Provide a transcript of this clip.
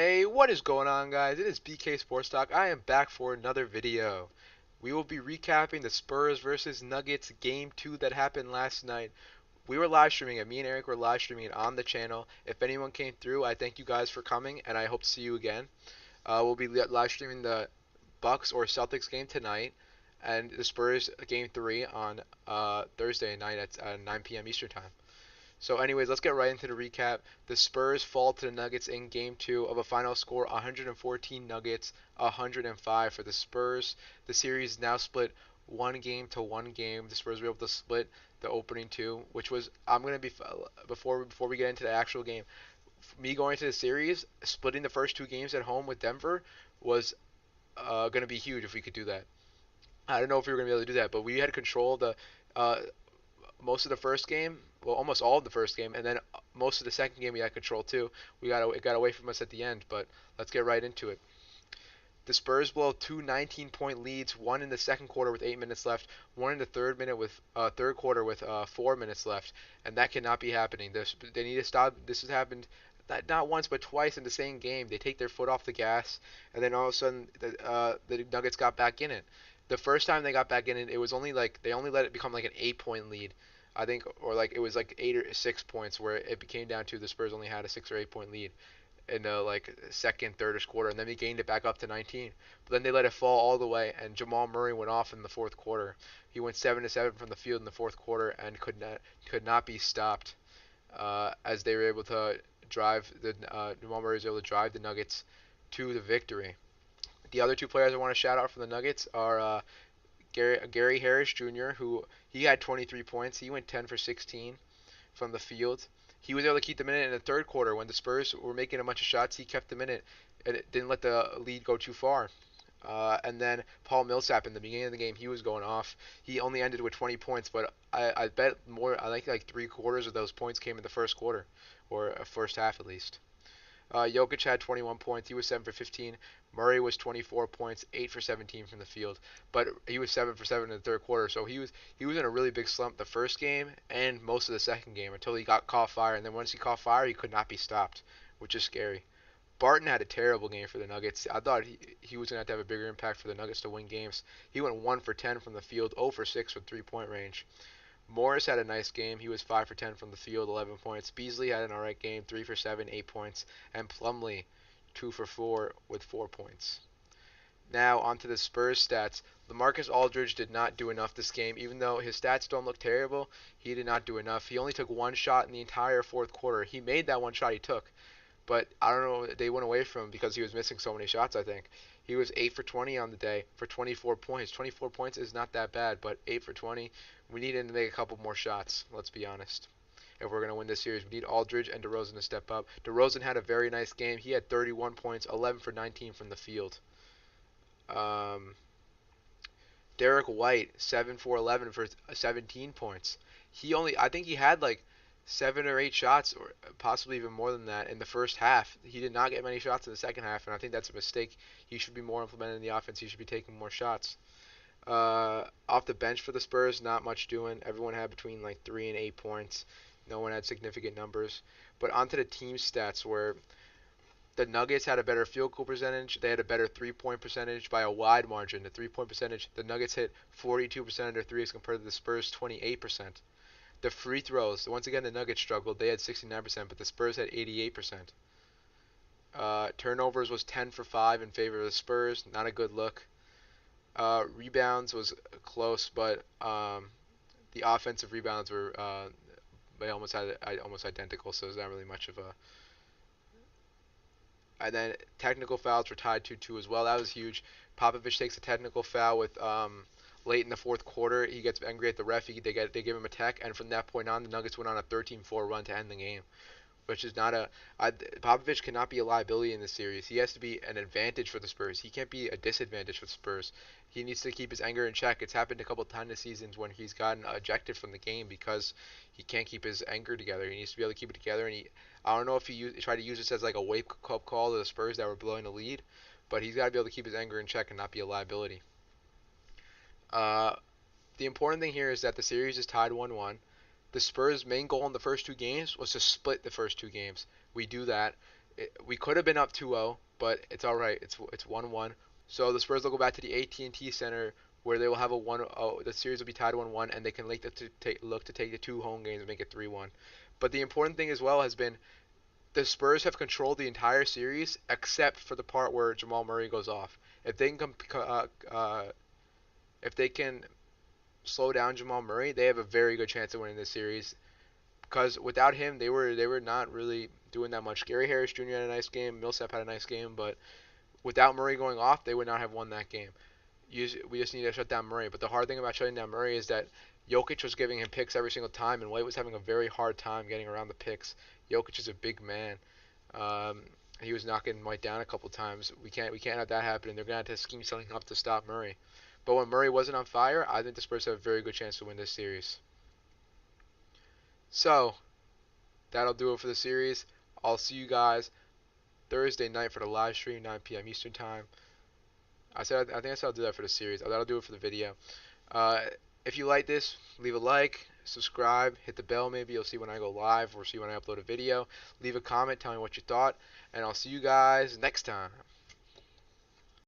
Hey, what is going on, guys? It is BK Sports Talk. I am back for another video. We will be recapping the Spurs versus Nuggets game 2 that happened last night. We were live streaming it. Me and Eric were live streaming it on the channel. If anyone came through, I thank you guys for coming, and I hope to see you again. We'll be live streaming the Bucks or Celtics game tonight, and the Spurs game 3 on Thursday night at 9 p.m. Eastern Time. So, anyways, let's get right into the recap. The Spurs fall to the Nuggets in Game 2 of a final score 114 Nuggets, 105 for the Spurs. The series is now split one game to one game. The Spurs were able to split the opening two, which was I'm gonna be before we get into the actual game. Me going to the series, splitting the first two games at home with Denver was gonna be huge if we could do that. I don't know if we were gonna be able to do that, but we had control of the uh, most of the first game, well, almost all of the first game, and then most of the second game we had control too. It got away from us at the end, but let's get right into it. The Spurs blow two 19-point leads, one in the second quarter with 8 minutes left, one in the third quarter with 4 minutes left, and that cannot be happening. They need to stop. This has happened not once but twice in the same game. They take their foot off the gas, and then all of a sudden the Nuggets got back in it. The first time they got back in it, it was only like they only let it become like an 8 point lead, I think, or like it was like 8 or 6 points where it became down to the Spurs only had a 6 or 8 point lead in the like second, thirdish quarter, and then he gained it back up to 19. But then they let it fall all the way, and Jamal Murray went off in the fourth quarter. He went 7 to 7 from the field in the fourth quarter and could not be stopped as they were able to drive the Jamal Murray was able to drive the Nuggets to the victory. The other two players I want to shout out for the Nuggets are Gary Harris Jr., who he had 23 points. He went 10 for 16 from the field. He was able to keep them in it in the third quarter when the Spurs were making a bunch of shots. He kept them in it and it didn't let the lead go too far. And then Paul Millsap in the beginning of the game, he was going off. He only ended with 20 points, but I bet more. I think like 3/4 of those points came in the first quarter, or first half at least. Jokic had 21 points. He was 7 for 15. Murray was 24 points, 8 for 17 from the field, but he was 7 for 7 in the third quarter. So he was in a really big slump the first game and most of the second game until he got caught fire. And then once he caught fire, he could not be stopped, which is scary. Barton had a terrible game for the Nuggets. I thought he was going to have a bigger impact for the Nuggets to win games. He went 1 for 10 from the field, 0 for 6 from 3 point range. Morris had a nice game. He was 5 for 10 from the field, 11 points. Beasley had an alright game, 3 for 7, 8 points. And Plumlee, 2 for 4 with 4 points. Now onto the Spurs stats. LaMarcus Aldridge did not do enough this game. Even though his stats don't look terrible, he did not do enough. He only took one shot in the entire fourth quarter. He made that one shot he took, but I don't know, they went away from him because he was missing so many shots, I think. He was 8 for 20 on the day for 24 points. 24 points is not that bad, but 8 for 20, we need him to make a couple more shots, let's be honest. If we're going to win this series, we need Aldridge and DeRozan to step up. DeRozan had a very nice game. He had 31 points, 11 for 19 from the field. Um, Derek White, 7 for 11 for 17 points. I think he had like 7 or 8 shots, or possibly even more than that, in the first half. He did not get many shots in the second half, and I think that's a mistake. He should be more implemented in the offense. He should be taking more shots. Off the bench for the Spurs, not much doing. Everyone had between like 3 and 8 points. No one had significant numbers. But onto the team stats, where the Nuggets had a better field goal percentage. They had a better 3 point percentage by a wide margin. The 3 point percentage, the Nuggets hit 42% of their threes compared to the Spurs 28%. The free throws, once again, the Nuggets struggled. They had 69%, but the Spurs had 88%. Turnovers was 10 for 5 in favor of the Spurs. Not a good look. Rebounds was close, but the offensive rebounds were they almost identical, so it's not really much of a. And then technical fouls were tied 2-2 as well. That was huge. Popovich takes a technical foul with late in the fourth quarter. He gets angry at the ref. They give him a tech, and from that point on, the Nuggets went on a 13-4 run to end the game, which is not a. Popovich cannot be a liability in this series. He has to be an advantage for the Spurs. He can't be a disadvantage for the Spurs. He needs to keep his anger in check. It's happened a couple of times this season when he's gotten ejected from the game because he can't keep his anger together. He needs to be able to keep it together. And I don't know if he tried to use this as like a wake-up call to the Spurs that were blowing the lead, but he's got to be able to keep his anger in check and not be a liability. Uh, the important thing here is that the series is tied 1-1. The Spurs' main goal in the first two games was to split the first two games. We do that. We could have been up 2-0, but it's all right. It's 1-1. So the Spurs will go back to the AT&T Center where they will have a one. Oh, the series will be tied 1-1, and they can look to take the two home games and make it 3-1. But the important thing as well has been the Spurs have controlled the entire series except for the part where Jamal Murray goes off. If they can if they can slow down Jamal Murray, they have a very good chance of winning this series. Because without him, they were not really doing that much. Gary Harris Jr. had a nice game. Millsap had a nice game, but without Murray going off, they would not have won that game. We just need to shut down Murray. But the hard thing about shutting down Murray is that Jokic was giving him picks every single time, and White was having a very hard time getting around the picks. Jokic is a big man. Um, he was knocking White down a couple times. We can't have that happen. And they're gonna have to scheme something up to stop Murray. But when Murray wasn't on fire, I think the Spurs have a very good chance to win this series. So that'll do it for the series. I'll see you guys Thursday night for the live stream, 9 p.m. Eastern time. I think I said I'll do that for the series. That'll do it for the video. Uh, if you like this, leave a like, subscribe, hit the bell. Maybe you'll see when I go live or see when I upload a video. Leave a comment, tell me what you thought, and I'll see you guys next time.